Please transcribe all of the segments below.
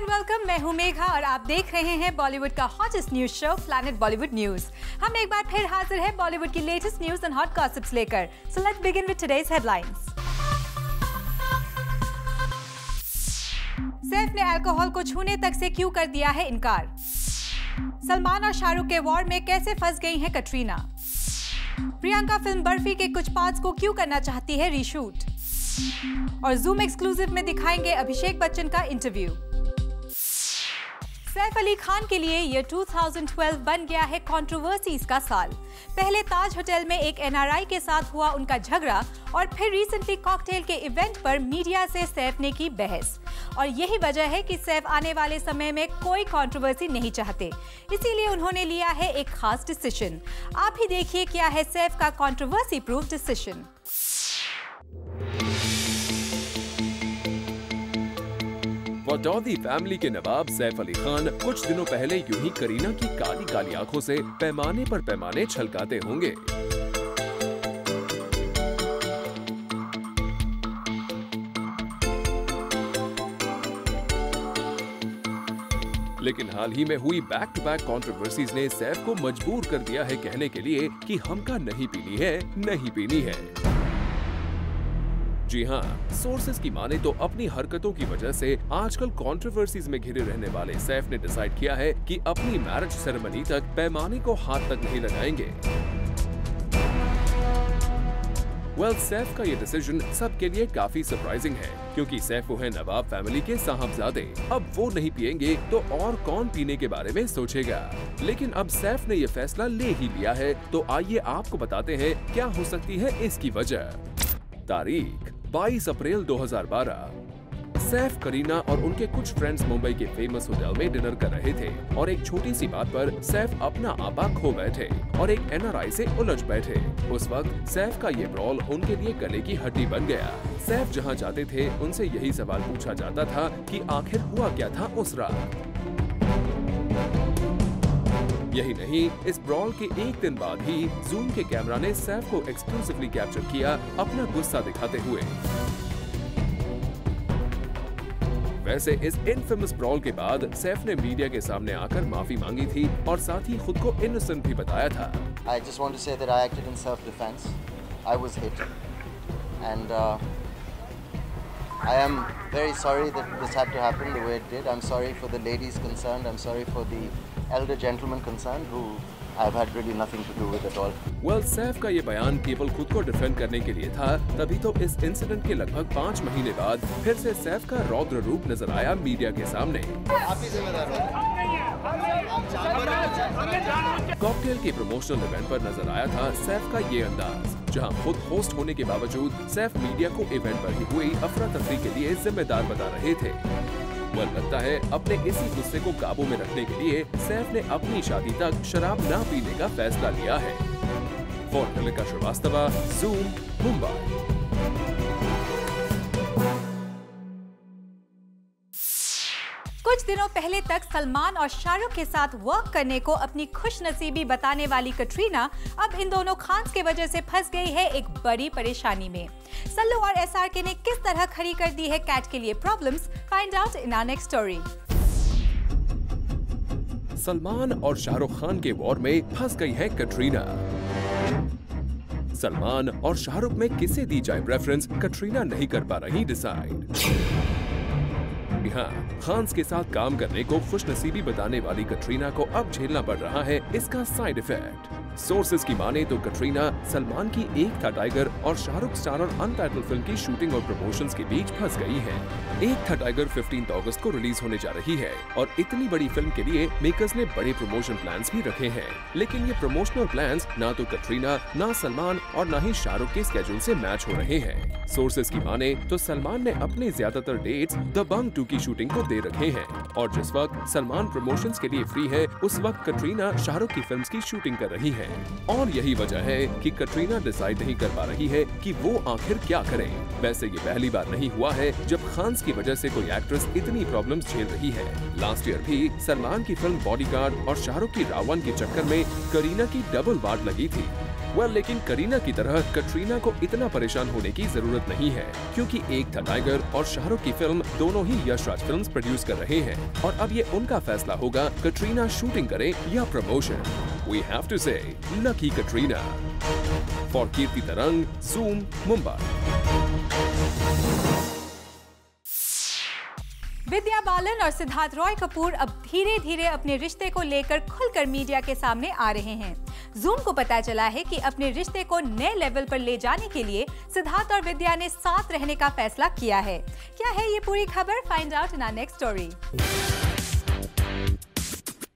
And welcome, मैं हूं मेघा और आप देख रहे हैं बॉलीवुड का hottest news show planet Bollywood news. हम एक बार फिर हाजिर हैं बॉलीवुड की latest news and hot gossips लेकर। So let's begin with today's headlines. Saif ने अल्कोहल को छूने तक से क्यों कर दिया है इनकार? सलमान और शाहरुख के वॉर में कैसे फंस गई हैं कटरीना? प्रियंका फिल्म बर्फी के कुछ पार्ट्स को क्यों करना चाहती है रीशूट? और जूम एक्सक्लूसिव में दिखाएंगे अभिषेक बच्चन का इंटरव्यू। सैफ अली खान के लिए ये 2012 बन गया है कंट्रोवर्सीज का साल। पहले ताज होटल में एक एनआरआई के साथ हुआ उनका झगड़ा और फिर रिसेंटली कॉकटेल के इवेंट पर मीडिया से सैफ ने की बहस। और यही वजह है कि सैफ आने वाले समय में कोई कंट्रोवर्सी नहीं चाहते, इसीलिए उन्होंने लिया है एक खास डिसीजन। आप ही देखिए क्या है सैफ का कंट्रोवर्सी प्रूफ डिसीजन। बटौदी फैमिली के नवाब सैफ अली खान कुछ दिनों पहले यूं ही करीना की काली काली आंखों से पैमाने पर पैमाने छलकाते होंगे। लेकिन हाल ही में हुई बैक टू बैक कंट्रोवर्सीज ने सैफ को मजबूर कर दिया है कहने के लिए कि हमका नहीं पीनी है, नहीं पीनी है। जी हाँ, सोर्सेज की माने तो अपनी हरकतों की वजह से आजकल कंट्रोवर्सीज में घिरे रहने वाले सैफ ने डिसाइड किया है कि अपनी मैरिज सेरेमनी तक पैमाने को हाथ तक नहीं लगाएंगे। सैफ का ये डिसीजन सबके लिए काफी सरप्राइजिंग है, क्योंकि सैफ वो है नवाब फैमिली के साहबजादे। अब वो नहीं पिएंगे तो और कौन पीने के बारे में सोचेगा। लेकिन अब सैफ ने ये फैसला ले ही लिया है, तो आइए आपको बताते हैं क्या हो सकती है इसकी वजह। तारीख 22 अप्रैल 2012। सैफ, करीना और उनके कुछ फ्रेंड्स मुंबई के फेमस होटल में डिनर कर रहे थे और एक छोटी सी बात पर सैफ अपना आपा खो बैठे और एक एनआरआई से उलझ बैठे। उस वक्त सैफ का ये ब्रॉल उनके लिए गले की हड्डी बन गया। सैफ जहां जाते थे उनसे यही सवाल पूछा जाता था कि आखिर हुआ क्या था उस रात। यही नहीं, इस ब्रॉल के एक दिन बाद ही जूम के कैमरा ने सैफ को एक्सक्लूसिवली कैप्चर किया अपना गुस्सा दिखाते हुए। वैसे इस इनफेमस ब्रॉल के बाद सैफ ने मीडिया के सामने आकर माफी मांगी थी और साथ ही खुद को इनोसेंट भी बताया था। I just want to say that I acted in self-defense. I was hit, and I am very sorry that this had to happen the way it did. I'm sorry for the ladies concerned. I'm sorry for the elder gentlemen concerned who I've had really nothing to do with at all. Saif का ये बयान केवल खुद को defend करने के लिए था, तभी तो इस इंसिडेंट के लगभग 5 महीने बाद फिर से सैफ का रौद्र रूप नजर आया मीडिया के सामने। कॉकटेल के प्रमोशनल इवेंट पर नजर आया था सैफ का ये अंदाज, जहां खुद होस्ट होने के बावजूद सैफ मीडिया को इवेंट पर ही हुई अफरा तफरी के लिए जिम्मेदार बता रहे थे। लगता है अपने इसी गुस्से को काबू में रखने के लिए सैफ ने अपनी शादी तक शराब ना पीने का फैसला लिया है। फॉर नलिका श्रीवास्तवा, जूम, मुंबई। कुछ दिनों पहले तक सलमान और शाहरुख के साथ वर्क करने को अपनी खुशनसीबी बताने वाली कटरीना अब इन दोनों खान्स के वजह से फंस गई है एक बड़ी परेशानी में। सल्लू और एसआरके ने किस तरह खड़ी कर दी है कैट के लिए problems, find out in our next story. Salman और शाहरुख खान के वॉर में फंस गई है कटरीना। सलमान और शाहरुख में किसे दी जाए प्रेफरेंस, कटरीना नहीं कर पा रही डिसाइड। हाँ, खान्स के साथ काम करने को खुशनसीबी बताने वाली कटरीना को अब झेलना पड़ रहा है इसका साइड इफेक्ट। सोर्सेज की माने तो कटरीना सलमान की एक था टाइगर और शाहरुख स्टारर अनटाइटल्ड फिल्म की शूटिंग और प्रमोशंस के बीच फंस गई है। एक था टाइगर 15 अगस्त को रिलीज होने जा रही है और इतनी बड़ी फिल्म के लिए मेकर्स ने बड़े प्रमोशन प्लान्स भी रखे हैं, लेकिन ये प्रमोशनल प्लान्स ना तो कटरीना, ना सलमान और ना ही शाहरुख के स्केड्यूल से मैच हो रहे हैं। सोर्सेज की माने तो सलमान ने अपने ज्यादातर डेट्स दबंग 2 की शूटिंग को दे रखे हैं और जिस वक्त सलमान प्रमोशंस के लिए फ्री है उस वक्त कटरीना शाहरुख की फिल्म्स की शूटिंग कर रही है। और यही वजह है कि कटरीना डिसाइड नहीं कर पा रही है कि वो आखिर क्या करे। वैसे ये पहली बार नहीं हुआ है जब खान्स की वजह से कोई एक्ट्रेस इतनी प्रॉब्लम्स झेल रही है। लास्ट ईयर भी सलमान की फिल्म बॉडीगार्ड और शाहरुख की रावण के चक्कर में करीना की डबल वार्ड लगी थी। वेल, लेकिन करीना की तरह कटरीना को इतना परेशान होने की जरूरत नहीं है, क्योंकि एक था टाइगर और शाहरुख की फिल्म दोनों ही यश राज फिल्म्स प्रोड्यूस कर रहे हैं और अब ये उनका फैसला होगा कटरीना शूटिंग करे या promotion. We have to say, lucky Katrina. For Kirti Tarang, Zoom, Mumbai. Vidya Balan और सिद्धार्थ रॉय कपूर अब धीरे धीरे अपने रिश्ते को लेकर खुलकर मीडिया के सामने आ रहे हैं। जूम को पता चला है कि अपने रिश्ते को नए लेवल पर ले जाने के लिए सिद्धार्थ और विद्या ने साथ रहने का फैसला किया है। क्या है ये पूरी खबर? Find out in our next story.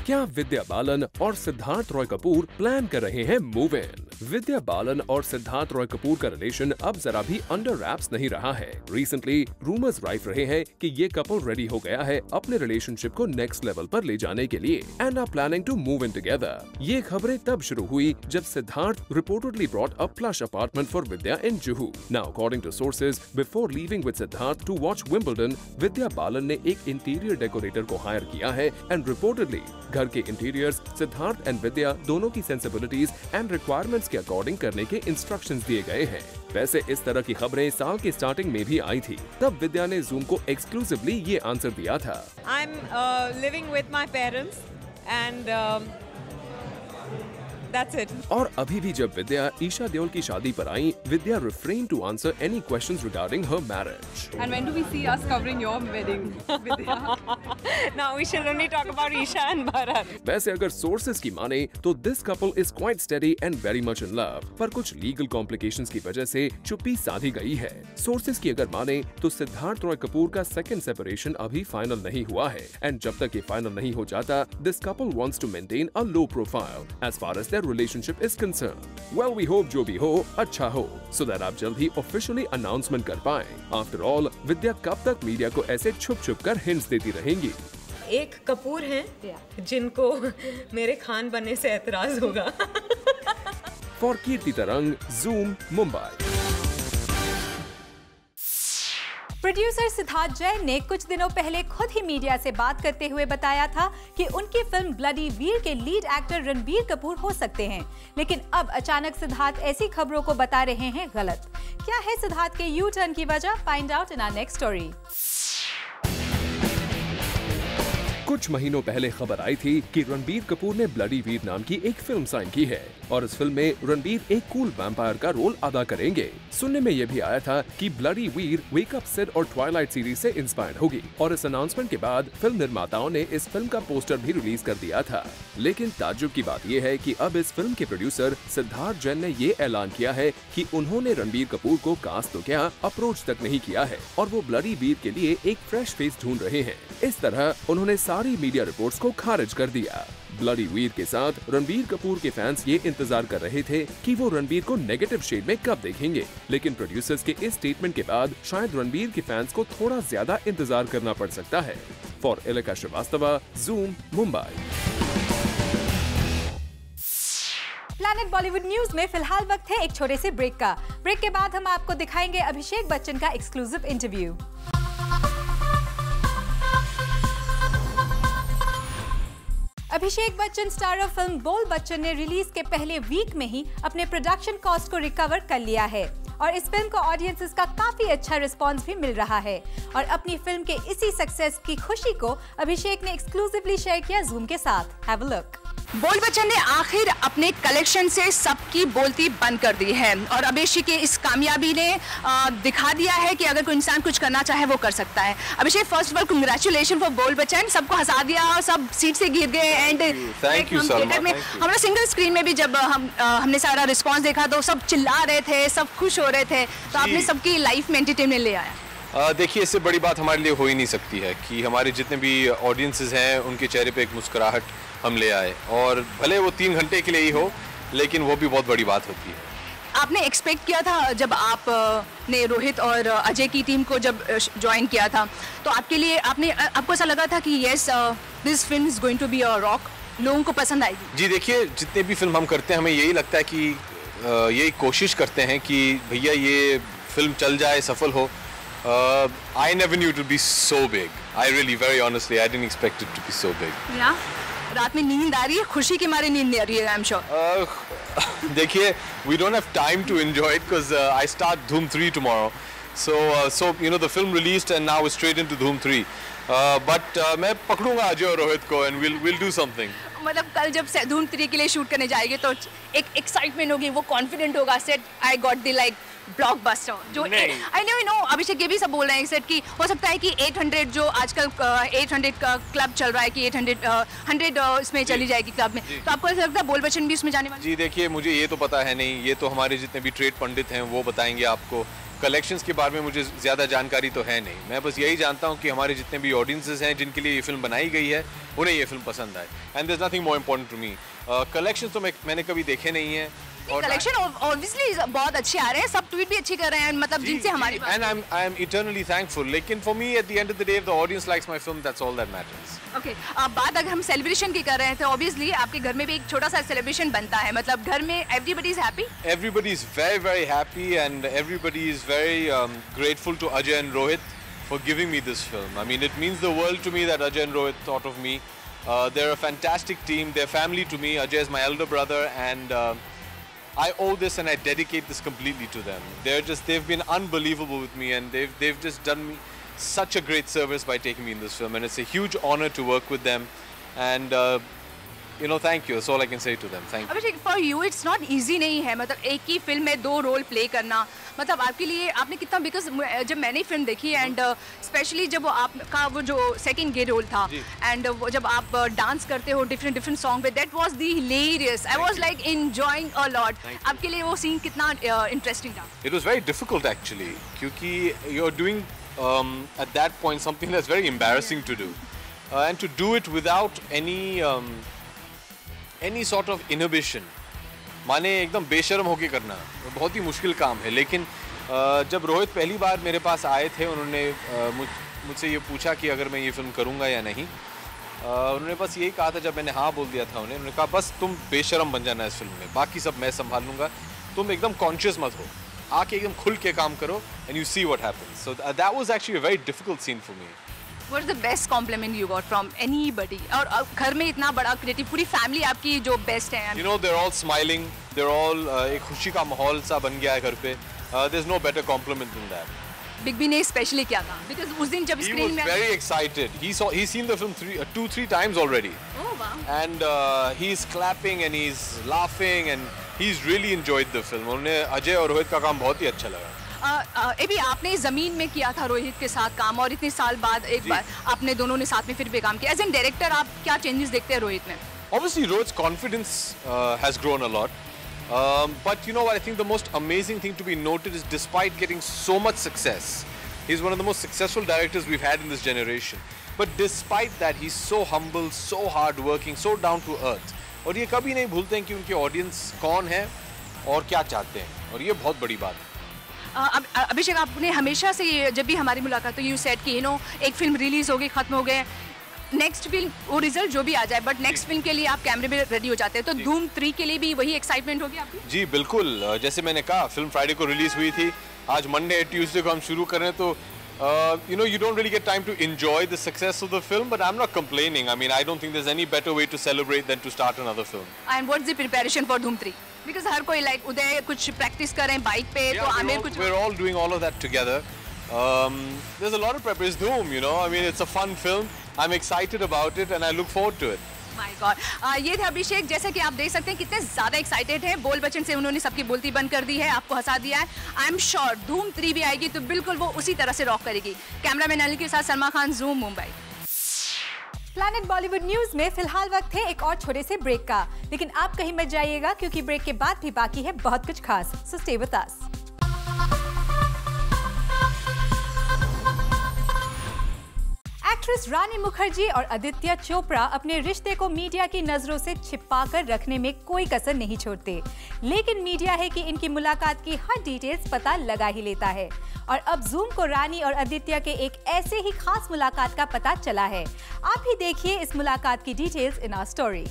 क्या विद्या बालन और सिद्धार्थ रॉय कपूर प्लान कर रहे हैं मूव इन? विद्या बालन और सिद्धार्थ रॉय कपूर का रिलेशन अब जरा भी अंडर रैप्स नहीं रहा है। रिसेंटली रूमर्स राइफ रहे हैं कि ये कपल रेडी हो गया है अपने रिलेशनशिप को नेक्स्ट लेवल पर ले जाने के लिए and are planning to move in together. ये खबरें तब शुरू हुई जब Siddharth reportedly brought a plush apartment for Vidya in Juhu. Now according to sources, before leaving with Siddharth to watch Wimbledon, Vidya Balan ने एक इंटीरियर डेकोरेटर को हायर किया है एंड रिपोर्टेडली घर के इंटीरियर्स सिद्धार्थ एंड विद्या दोनों की सेंसिबिलिटीज एंड रिक्वायरमेंट्स के अकॉर्डिंग करने के इंस्ट्रक्शंस दिए गए हैं। वैसे इस तरह की खबरें साल के स्टार्टिंग में भी आई थी। तब विद्या ने जूम को एक्सक्लूसिवली ये आंसर दिया था। I'm living with my parents and that's it. और अभी भी जब विद्या ईशा देओल की शादी पर आई, विद्या refrained to answer any questions regarding her marriage. And when do we see us covering your wedding, Vidya? Now we should only talk about Isha and Bharat. वैसे अगर sources की माने तो this couple is quite steady and very much in love, पर कुछ legal complications की वजह से चुप्पी साधी गई है। सोर्सेज की अगर माने तो सिद्धार्थ रॉय कपूर का सेकंड सेपरेशन अभी फाइनल नहीं हुआ है एंड जब तक ये फाइनल नहीं हो जाता, this couple wants to maintain a low profile as far as their relationship is concerned. Well, we hope जो भी हो अच्छा हो, सो दैट आप जल्द ही ऑफिशियली अनाउंसमेंट कर पाएं। आफ्टर ऑल, विद्या कब तक मीडिया को ऐसे छुप-छुप कर हिंट्स देती रहेंगी? एक कपूर हैं जिनको मेरे खान बनने से एतराज होगा। फॉर कीर्ति तरंग, जूम, मुंबई। प्रोड्यूसर सिद्धार्थ जैन ने कुछ दिनों पहले खुद ही मीडिया से बात करते हुए बताया था कि उनकी फिल्म ब्लडी वीर के लीड एक्टर रणबीर कपूर हो सकते हैं, लेकिन अब अचानक सिद्धार्थ ऐसी खबरों को बता रहे हैं गलत। क्या है सिद्धार्थ के यू टर्न की वजह? Find out in our next story. कुछ महीनों पहले खबर आई थी कि रणबीर कपूर ने ब्लडी वीर नाम की एक फिल्म साइन की है और इस फिल्म में रणबीर एक कूल वैम्पायर का रोल अदा करेंगे। सुनने में यह भी आया था कि ब्लडी वीर वेक अप सिड और ट्वाइलाइट सीरीज से इंस्पायर्ड होगी और इस अनाउंसमेंट के बाद फिल्म निर्माताओं ने इस फिल्म का पोस्टर भी रिलीज कर दिया था। लेकिन ताज्जुब की बात यह है कि अब इस फिल्म के प्रोड्यूसर सिद्धार्थ जैन ने ये ऐलान किया है कि उन्होंने रणबीर कपूर को कास्ट तो क्या, अप्रोच तक नहीं किया है और वो ब्लडी वीर के लिए एक फ्रेश फेस ढूंढ रहे हैं। इस तरह उन्होंने सारी मीडिया रिपोर्ट्स को खारिज कर दिया। ब्लडी वीर के साथ रणबीर कपूर के फैंस ये इंतजार कर रहे थे कि वो रणबीर को नेगेटिव शेड में कब देखेंगे, लेकिन प्रोड्यूसर्स के इस स्टेटमेंट के बाद शायद रणबीर के फैंस को थोड़ा ज्यादा इंतजार करना पड़ सकता है। फॉर इलाका Shrivastava, Zoom, Mumbai. Planet Bollywood news में फिलहाल वक्त है एक छोटे से ब्रेक का। ब्रेक के बाद हम आपको दिखाएंगे अभिषेक बच्चन का exclusive interview. Abhishek Bachchan star of film बोल बच्चन ने रिलीज के पहले वीक में ही अपने प्रोडक्शन कॉस्ट को रिकवर कर लिया है और इस फिल्म को ऑडियंसेस का काफी अच्छा रिस्पांस भी मिल रहा है और अपनी फिल्म के इसी सक्सेस की खुशी को अभिषेक ने एक्सक्लूसिवली शेयर किया जूम के साथ। Have a look. बोल बच्चन ने आखिर अपने कलेक्शन से सबकी बोलती बंद कर दी है और अभिषेक की इस कामयाबी ने दिखा दिया है कि अगर कोई इंसान कुछ करना चाहे वो कर सकता है। Abhishek, first of all congratulation for Bol Bachchan. सबको हंसा दिया और सब सीट से गिर गए एंड थिएटर में हमारा सिंगल स्क्रीन में भी जब हमने सारा रिस्पॉन्स देखा तो सब चिल्ला रहे थे, सब खुश हो रहे थे, तो आपने सबकी लाइफ में एंटरटेनमेंट ले आया। देखिए, इससे बड़ी बात हमारे लिए हो ही नहीं सकती है कि हमारे जितने भी ऑडियंसेस हैं उनके चेहरे पे एक मुस्कुराहट हम ले आए और भले वो 3 घंटे के लिए ही हो, लेकिन वो भी बहुत बड़ी बात होती है। आपने एक्सपेक्ट किया था जब आप ने रोहित और अजय की टीम को जब ज्वाइन किया था तो आपके लिए आपको ऐसा लगा था कि yes this film is going to be a rock, लोगों को पसंद आएगी? जी देखिए, जितने भी फिल्म हम करते हैं हमें यही लगता है कि यही कोशिश करते हैं कि भैया ये फिल्म चल जाए, सफल हो। I never knew it would be so big. I really, very honestly, I didn't expect it to be so big. Yeah. रात में नींद आ रही है, खुशी के मारे नींद नहीं आ रही है, आई एम श्योर। देखिए, we don't have time to enjoy it because I start Dhoom 3 tomorrow. So you know the film released and now we're straight into Dhoom 3. But मैं पकड़ूंगा अजय और रोहित को and we'll do something. मतलब कल जब धूम 3 के लिए शूट करने जाएंगे तो एक एक्साइटमेंट होगी, वो कॉन्फिडेंट होगा, set I got the like blockbuster जो आई नो अभिषेक ये भी सब बोल रहे हैं सेट कि हो सकता है कि 800 जो आजकल 800 का क्लब चल रहा है कि 100 इसमें चली जाएगी क्लब में, तो आपको ऐसा लगता है बोल बच्चन भी उसमें जाने वाले? जी देखिए, मुझे ये तो पता है नहीं, ये तो हमारे जितने भी ट्रेड पंडित हैं वो बताएंगे आपको। कलेक्शंस के बारे में मुझे ज़्यादा जानकारी तो है नहीं, मैं बस यही जानता हूँ कि हमारे जितने भी ऑडियंसेस हैं जिनके लिए ये फिल्म बनाई गई है उन्हें ये फिल्म पसंद आए, and there is nothing more important to me. Collections तो मैंने कभी देखे नहीं है, और कलेक्शन ऑब्वियसली बहुत अच्छे आ रहे हैं, सब ट्वीट भी अच्छे कर रहे हैं, मतलब जिनसे हमारी and I'm eternally thankful, लेकिन for me at the end of the day if the audience likes my film that's all that matters. Okay, बात अगर हम सेलिब्रेशन की कर रहे हैं तो ऑब्वियसली आपके घर में भी एक छोटा सा सेलिब्रेशन बनता है, मतलब घर में everybody is happy? Everybody is very very happy and everybody is very grateful to Ajay and Rohit for giving me this film. I mean it means the world to me that Ajay and Rohit thought of me. They're a fantastic team, they're family to me. Ajay is my elder brother and I owe this and I dedicate this completely to them. They've been unbelievable with me and they've just done me such a great service by taking me in this film, and it's a huge honor to work with them, and you know, thank you, that's all I can say to them. Thank you. Abhishek, for you it's not easy नहीं है, मतलब एक ही film में 2 role play करना, मतलब आपके लिए आपने कितना, बिकॉज जब मैंने फिल्म देखी एंड स्पेशली जब वो आपका वो जो सेकंड गे रोल था एंड वो जब आप डांस करते हो डिफरेंट सॉन्ग पे, that was the hilarious, I was like enjoying a lot. आपके लिए वो सीन कितना इंटरेस्टिंग था? It was very difficult actually, क्योंकि you're doing at that point something that's very embarrassing to do, and to do it without any sort of inhibition, माने एकदम बेशर्म होके करना बहुत ही मुश्किल काम है। लेकिन जब रोहित पहली बार मेरे पास आए थे, उन्होंने मुझसे ये पूछा कि अगर मैं ये फिल्म करूँगा या नहीं, उन्होंने बस यही कहा था, जब मैंने हाँ बोल दिया था उन्होंने कहा बस तुम बेशर्म बन जाना इस फिल्म में, बाकी सब मैं संभाल लूँगा, तुम एकदम कॉन्शियस मत हो, आके एकदम खुल के काम करो and you see what happens. So that was actually a very difficult scene for me. What's the best compliment you got from anybody? और घर में इतना बड़ा क्रिएटिव पूरी फैमिली आपकी जो बेस्ट है। You know, they're all smiling, they're all एक खुशी का माहौल सा बन गया है घर पे। There's no better compliment than that. Big B ने स्पेशली क्या था? Because उस दिन जब स्क्रीन में he was very excited. He's seen the film 2-3 times already. Oh wow. And he's clapping and he's laughing and he's really enjoyed the film. उन्हें अजय और रोहित का काम बहुत ही अच्छा लगा। अभी आपने ज़मीन में किया था रोहित के साथ काम, और इतने साल बाद एक बार आपने दोनों ने साथ में फिर भी काम किया। एज एन डायरेक्टर आप क्या चेंजेस देखते हैं रोहित में? Obviously, Rohit's confidence has grown a lot. But you know what? I think the most amazing thing to be noted is despite getting so much success, he's one of the most successful directors we've had in this generation. But despite that, he's so humble, so hardworking, so down to earth. और ये कभी नहीं भूलते हैं कि उनके audience कौन है और क्या चाहते हैं, और ये बहुत बड़ी बात है। अभिषेक, आपने हमेशा से जब भी हमारी मुलाकात हुई, यू सेड कि एक फिल्म रिलीज हो गई, खत्म हो गए, नेक्स्ट फिल्म वो रिजल्ट जो भी आ जाए, बट नेक्स्ट फिल्म के लिए आप कैमरे में रेडी हो जाते हैं, तो धूम 3 के लिए भी वही एक्साइटमेंट होगी आपकी? जी बिल्कुल, जैसे मैंने कहा फिल्म फ्राइडे को रिलीज हुई थी, आज मंडे ट्यूसडे को हम शुरू कर रहे हैं, तो you don't really get time to enjoy the success of the film, but I'm not complaining. I mean, I don't think there's any better way to celebrate than to start another film. And what's the preparation for Dhoom 3? Because हर कोई like उदय कुछ practice कर रहे हैं bike पे, तो आमिर कुछ। We're all doing all of that together. There's a lot of preparation. It's Dhoom, you know. I mean, it's a fun film. I'm excited about it, and I look forward to it. My God. ये थे अभिषेक, जैसे कि आप देख सकते हैं कितने ज्यादा एक्साइटेड हैं, बोल बच्चन से उन्होंने सबकी बोलती बंद कर दी है, आपको हंसा दिया है। आई एम श्योर धूम 3 भी आएगी तो बिल्कुल वो उसी तरह से रॉक करेगी। कैमरामैन अली के साथ Salma Khan, zoom, Mumbai. Planet Bollywood news में फिलहाल वक्त है एक और छोटे से ब्रेक का, लेकिन आप कहीं मत जाइएगा क्योंकि ब्रेक के बाद भी बाकी है बहुत कुछ खास। So stay with us. Actress Rani Mukherjee और आदित्य चोपड़ा अपने रिश्ते को मीडिया की नजरों से छिपाकर रखने में कोई कसर नहीं छोड़ते, लेकिन मीडिया है कि इनकी मुलाकात की हर डिटेल्स पता लगा ही लेता है। और अब ज़ूम को रानी और आदित्य के एक ऐसे ही खास मुलाकात का पता चला है। आप ही देखिए इस मुलाकात की details in our story.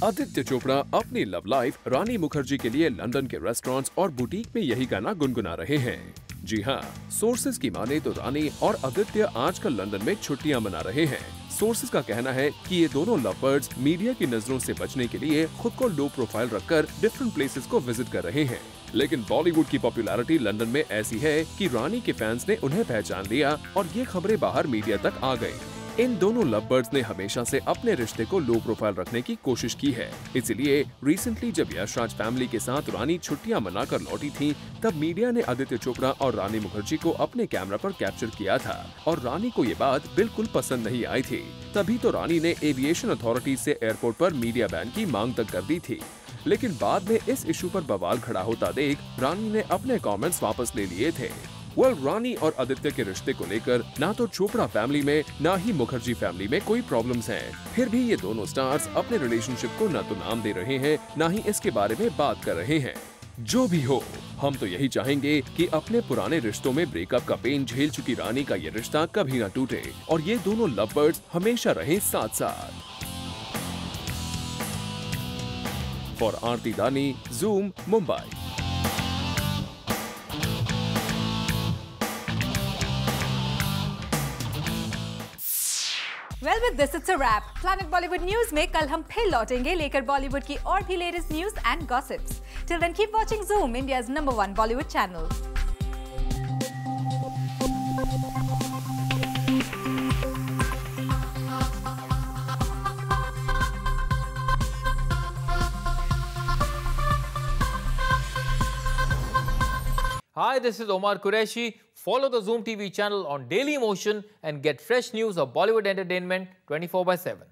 Aditya Chopra अपनी लव लाइफ रानी मुखर्जी के लिए लंदन के रेस्टोरेंट्स और बुटीक में यही गाना गुनगुना रहे हैं। जी हाँ, सोर्सेज की माने तो रानी और आदित्य आजकल लंदन में छुट्टियां मना रहे हैं। सोर्सेज का कहना है कि ये दोनों लव बर्ड्स मीडिया की नजरों से बचने के लिए खुद को लो प्रोफाइल रखकर डिफरेंट प्लेसेस को विजिट कर रहे हैं। लेकिन बॉलीवुड की पॉपुलैरिटी लंदन में ऐसी है कि रानी के फैंस ने उन्हें पहचान लिया और ये खबरें बाहर मीडिया तक आ गयी। इन दोनों लव बर्ड्स ने हमेशा से अपने रिश्ते को लो प्रोफाइल रखने की कोशिश की है। इसलिए रिसेंटली जब यशराज फैमिली के साथ रानी छुट्टियां मनाकर लौटी थी, तब मीडिया ने आदित्य चोपड़ा और रानी मुखर्जी को अपने कैमरा पर कैप्चर किया था और रानी को ये बात बिल्कुल पसंद नहीं आई थी। तभी तो रानी ने एविएशन अथॉरिटी से एयरपोर्ट पर मीडिया बैन की मांग तक कर दी थी। लेकिन बाद में इस इशू पर बवाल खड़ा होता देख रानी ने अपने कमेंट्स वापस ले लिए थे। रानी और आदित्य के रिश्ते को लेकर ना तो चोपड़ा फैमिली में ना ही मुखर्जी फैमिली में कोई प्रॉब्लम्स हैं। फिर भी ये दोनों स्टार्स अपने रिलेशनशिप को न तो नाम दे रहे हैं, ना ही इसके बारे में बात कर रहे हैं। जो भी हो, हम तो यही चाहेंगे कि अपने पुराने रिश्तों में ब्रेकअप का पेन झेल चुकी रानी का ये रिश्ता कभी ना टूटे और ये दोनों लव बर्ड्स हमेशा रहें साथ साथ। फॉर आरती दानी, zoom, Mumbai. Well, with this it's a wrap. Planet Bollywood News में कल हम फिर लौटेंगे लेकर बॉलीवुड की और भी latest news and gossips. Till then, keep watching Zoom, India's #1 Bollywood channel. Hi, this is Omar Qureshi. Follow the Zoom TV channel on Daily Motion and get fresh news of Bollywood entertainment 24/7.